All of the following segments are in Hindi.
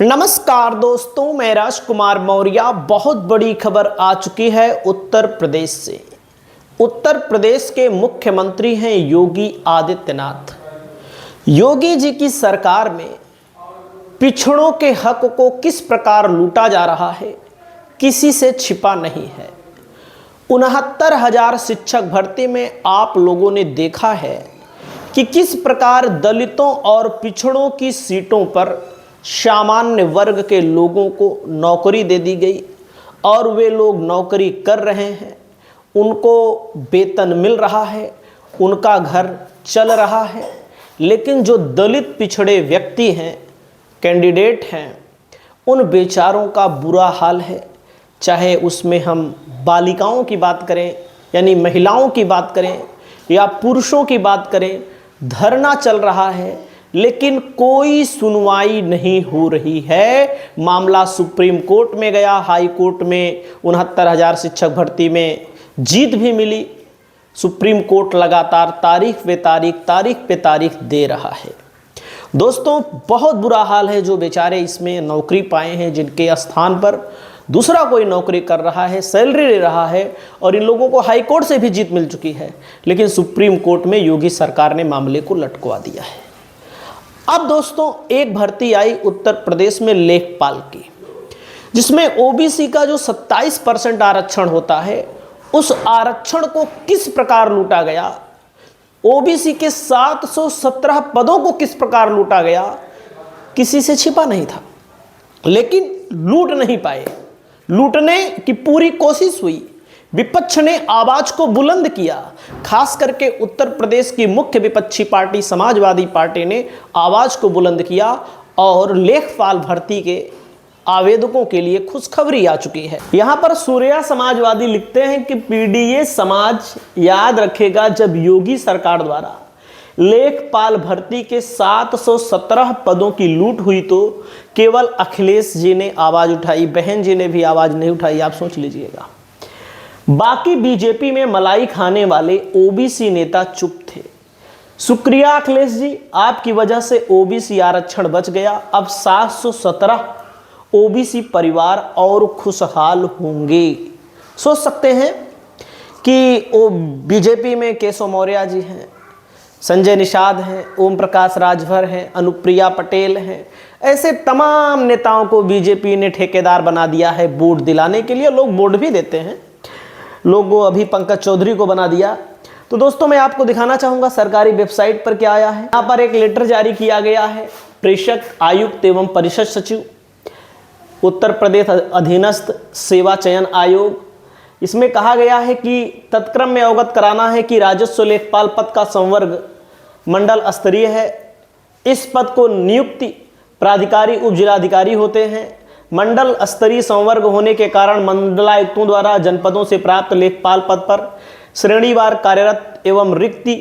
नमस्कार दोस्तों, मैं राजकुमार मौर्य। बहुत बड़ी खबर आ चुकी है उत्तर प्रदेश से। उत्तर प्रदेश के मुख्यमंत्री हैं योगी आदित्यनाथ। योगी जी की सरकार में पिछड़ों के हक को किस प्रकार लूटा जा रहा है, किसी से छिपा नहीं है। 69,000 शिक्षक भर्ती में आप लोगों ने देखा है कि किस प्रकार दलितों और पिछड़ों की सीटों पर सामान्य वर्ग के लोगों को नौकरी दे दी गई और वे लोग नौकरी कर रहे हैं, उनको वेतन मिल रहा है, उनका घर चल रहा है। लेकिन जो दलित पिछड़े व्यक्ति हैं, कैंडिडेट हैं, उन बेचारों का बुरा हाल है। चाहे उसमें हम बालिकाओं की बात करें यानी महिलाओं की बात करें या पुरुषों की बात करें, धरना चल रहा है लेकिन कोई सुनवाई नहीं हो रही है। मामला सुप्रीम कोर्ट में गया, हाई कोर्ट में 69,000 शिक्षक भर्ती में जीत भी मिली। सुप्रीम कोर्ट लगातार तारीख पे तारीख दे रहा है। दोस्तों, बहुत बुरा हाल है। जो बेचारे इसमें नौकरी पाए हैं, जिनके स्थान पर दूसरा कोई नौकरी कर रहा है, सैलरी ले रहा है, और इन लोगों को हाई कोर्ट से भी जीत मिल चुकी है, लेकिन सुप्रीम कोर्ट में योगी सरकार ने मामले को लटकवा दिया है। अब दोस्तों, एक भर्ती आई उत्तर प्रदेश में लेखपाल की, जिसमें ओबीसी का जो 27% आरक्षण होता है, उस आरक्षण को किस प्रकार लूटा गया, ओबीसी के 717 पदों को किस प्रकार लूटा गया, किसी से छिपा नहीं था। लेकिन लूट नहीं पाए। लूटने की पूरी कोशिश हुई। विपक्ष ने आवाज को बुलंद किया। खास करके उत्तर प्रदेश की मुख्य विपक्षी पार्टी समाजवादी पार्टी ने आवाज को बुलंद किया और लेखपाल भर्ती के आवेदकों के लिए खुशखबरी आ चुकी है। यहां पर सूर्या समाजवादी लिखते हैं कि पीडीए समाज याद रखेगा जब योगी सरकार द्वारा लेखपाल भर्ती के 717 पदों की लूट हुई तो केवल अखिलेश जी ने आवाज उठाई, बहन जी ने भी आवाज नहीं उठाई। आप सोच लीजिएगा। बाकी बीजेपी में मलाई खाने वाले ओबीसी नेता चुप थे। शुक्रिया अखिलेश जी, आपकी वजह से ओबीसी आरक्षण बच गया। अब 717 ओबीसी परिवार और खुशहाल होंगे। सोच सकते हैं कि बीजेपी में केशव मौर्य जी हैं, संजय निषाद हैं, ओम प्रकाश राजभर हैं, अनुप्रिया पटेल हैं। ऐसे तमाम नेताओं को बीजेपी ने ठेकेदार बना दिया है वोट दिलाने के लिए। लोग वोट भी देते हैं। लोगों अभी पंकज चौधरी को बना दिया। तो दोस्तों, मैं आपको दिखाना चाहूंगा सरकारी वेबसाइट पर क्या आया है। यहाँ पर एक लेटर जारी किया गया है। प्रेषक आयुक्त एवं परिषद सचिव, उत्तर प्रदेश अधीनस्थ सेवा चयन आयोग। इसमें कहा गया है कि तत्क्रम में अवगत कराना है कि राजस्व लेखपाल पद का संवर्ग मंडल स्तरीय है। इस पद को नियुक्ति प्राधिकारी उप जिलाधिकारी होते हैं। मंडल स्तरीय संवर्ग होने के कारण मंडलायुक्तों द्वारा जनपदों से प्राप्त लेखपाल पद पर श्रेणीवार कार्यरत एवं रिक्ति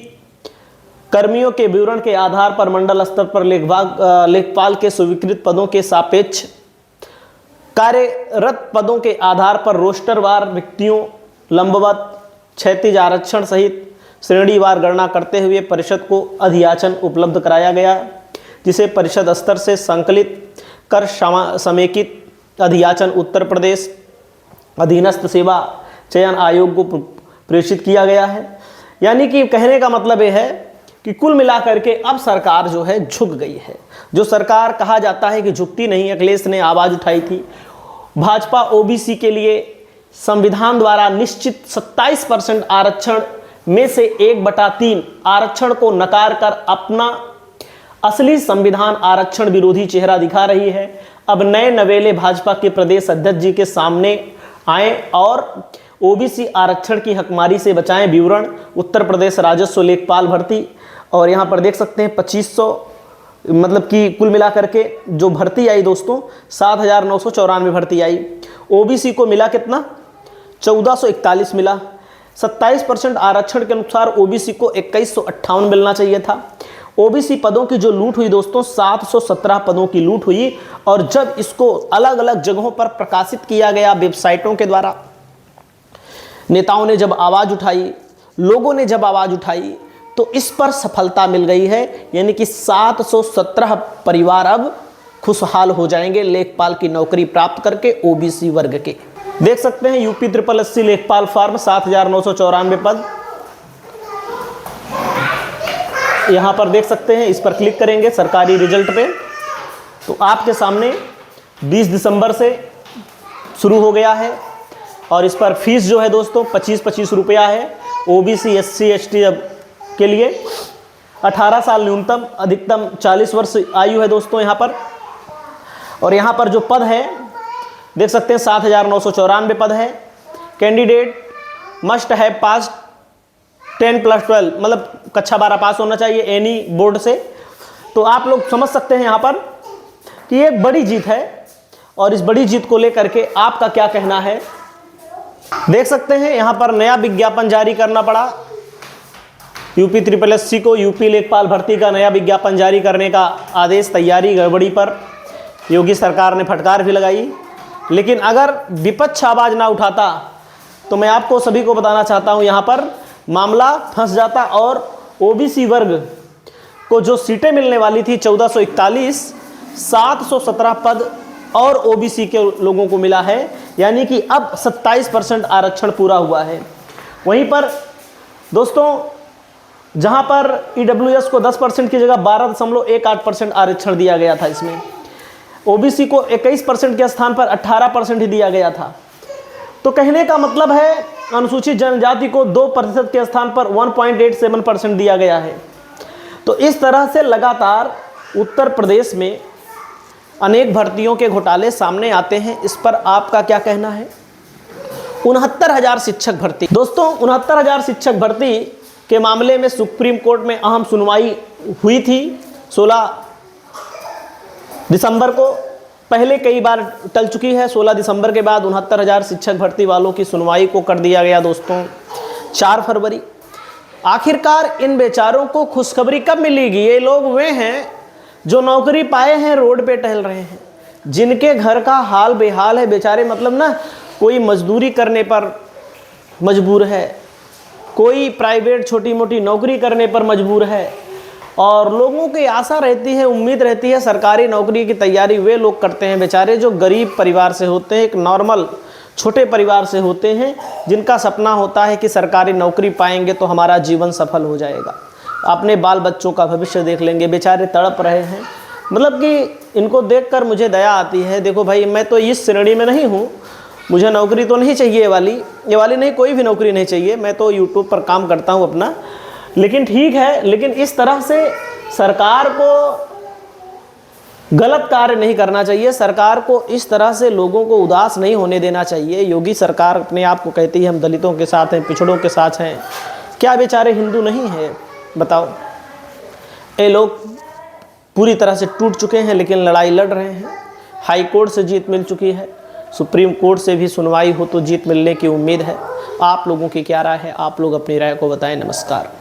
कर्मियों के विवरण के आधार पर मंडल स्तर पर लेखपाल के स्वीकृत पदों के सापेक्ष कार्यरत पदों के आधार पर रोस्टरवार रिक्तियों, लंबवत, क्षैतिज आरक्षण सहित श्रेणीवार गणना करते हुए परिषद को अधियाचन उपलब्ध कराया गया, जिसे परिषद स्तर से संकलित कर समेकित अधियाचन उत्तर प्रदेश अधीनस्थ सेवा चयन आयोग को प्रेषित किया गया है। यानी कि कहने का मतलब यह है कि कुल मिलाकर के अब सरकार जो है झुक गई है। जो सरकार कहा जाता है कि झुकती नहीं, अखिलेश ने आवाज उठाई थी। भाजपा ओबीसी के लिए संविधान द्वारा निश्चित 27% आरक्षण में से 1/3 आरक्षण को नकार कर अपना असली संविधान आरक्षण विरोधी चेहरा दिखा रही है। अब नए नवेले भाजपा के प्रदेश अध्यक्ष जी के सामने आए और ओबीसी आरक्षण की हकमारी से बचाएं विवरण उत्तर प्रदेश राजस्व लेखपाल भर्ती। और यहाँ पर देख सकते हैं 2500 मतलब कि कुल मिलाकर के जो भर्ती आई दोस्तों 7,994 भर्ती आई। ओबीसी को मिला कितना? 1441 मिला। 27% आरक्षण के अनुसार ओबीसी को 2158 मिलना चाहिए था। ओबीसी पदों की जो लूट हुई दोस्तों 717 पदों की लूट हुई। और जब इसको अलग अलग जगहों पर प्रकाशित किया गया वेबसाइटों के द्वारा, नेताओं ने जब आवाज उठाई, लोगों ने जब आवाज उठाई, तो इस पर सफलता मिल गई है। यानी कि 717 परिवार अब खुशहाल हो जाएंगे लेखपाल की नौकरी प्राप्त करके ओबीसी वर्ग के। देख सकते हैं यूपी 888 लेखपाल फार्म 7,994 पद, यहाँ पर देख सकते हैं। इस पर क्लिक करेंगे सरकारी रिजल्ट पे तो आपके सामने 20 दिसंबर से शुरू हो गया है और इस पर फीस जो है दोस्तों 25-25 रुपया है। ओबीसी SC ST के लिए 18 साल न्यूनतम, अधिकतम 40 वर्ष आयु है दोस्तों यहाँ पर। और यहाँ पर जो पद है देख सकते हैं 7,994 पद है। कैंडिडेट मस्ट है पास 10+12 मतलब कक्षा 12 पास होना चाहिए एनी बोर्ड से। तो आप लोग समझ सकते हैं यहाँ पर कि ये एक बड़ी जीत है और इस बड़ी जीत को लेकर के आपका क्या कहना है। देख सकते हैं यहाँ पर नया विज्ञापन जारी करना पड़ा यूपी 888 को। यूपी लेखपाल भर्ती का नया विज्ञापन जारी करने का आदेश, तैयारी गड़बड़ी पर योगी सरकार ने फटकार भी लगाई। लेकिन अगर विपक्ष आवाज़ ना उठाता तो मैं आपको सभी को बताना चाहता हूँ यहाँ पर मामला फंस जाता और ओबीसी वर्ग को जो सीटें मिलने वाली थी 1441, 717 पद और ओबीसी के लोगों को मिला है, यानी कि अब 27% आरक्षण पूरा हुआ है। वहीं पर दोस्तों जहां पर ईडब्ल्यूएस को 10% की जगह 12.18% आरक्षण दिया गया था, इसमें ओबीसी को 21% के स्थान पर 18% ही दिया गया था। तो कहने का मतलब है अनुसूचित जनजाति को 2% के स्थान पर 1.87% दिया गया है। तो इस तरह से लगातार उत्तर प्रदेश में अनेक भर्तियों के घोटाले सामने आते हैं। इस पर आपका क्या कहना है। 69,000 शिक्षक भर्ती दोस्तों, 69,000 शिक्षक भर्ती के मामले में सुप्रीम कोर्ट में अहम सुनवाई हुई थी 16 दिसंबर को। पहले कई बार टल चुकी है। 16 दिसंबर के बाद 69,000 शिक्षक भर्ती वालों की सुनवाई को कर दिया गया दोस्तों 4 फरवरी। आखिरकार इन बेचारों को खुशखबरी कब मिलेगी। ये लोग वे हैं जो नौकरी पाए हैं, रोड पे टहल रहे हैं, जिनके घर का हाल बेहाल है बेचारे। मतलब ना कोई मजदूरी करने पर मजबूर है, कोई प्राइवेट छोटी मोटी नौकरी करने पर मजबूर है और लोगों की आशा रहती है, उम्मीद रहती है सरकारी नौकरी की तैयारी वे लोग करते हैं बेचारे जो गरीब परिवार से होते हैं, एक नॉर्मल छोटे परिवार से होते हैं, जिनका सपना होता है कि सरकारी नौकरी पाएंगे तो हमारा जीवन सफल हो जाएगा, अपने बाल बच्चों का भविष्य देख लेंगे। बेचारे तड़प रहे हैं। मतलब कि इनको देखकर मुझे दया आती है। देखो भाई, मैं तो इस श्रेणी में नहीं हूँ, मुझे नौकरी तो नहीं चाहिए, ये वाली नहीं, कोई भी नौकरी नहीं चाहिए। मैं तो यूट्यूब पर काम करता हूँ अपना। लेकिन ठीक है, लेकिन इस तरह से सरकार को गलत कार्य नहीं करना चाहिए। सरकार को इस तरह से लोगों को उदास नहीं होने देना चाहिए। योगी सरकार अपने आप को कहती है हम दलितों के साथ हैं, पिछड़ों के साथ हैं। क्या बेचारे हिंदू नहीं हैं? बताओ। ये लोग पूरी तरह से टूट चुके हैं, लेकिन लड़ाई लड़ रहे हैं। हाई कोर्ट से जीत मिल चुकी है, सुप्रीम कोर्ट से भी सुनवाई हो तो जीत मिलने की उम्मीद है। आप लोगों की क्या राय है? आप लोग अपनी राय को बताएं। नमस्कार।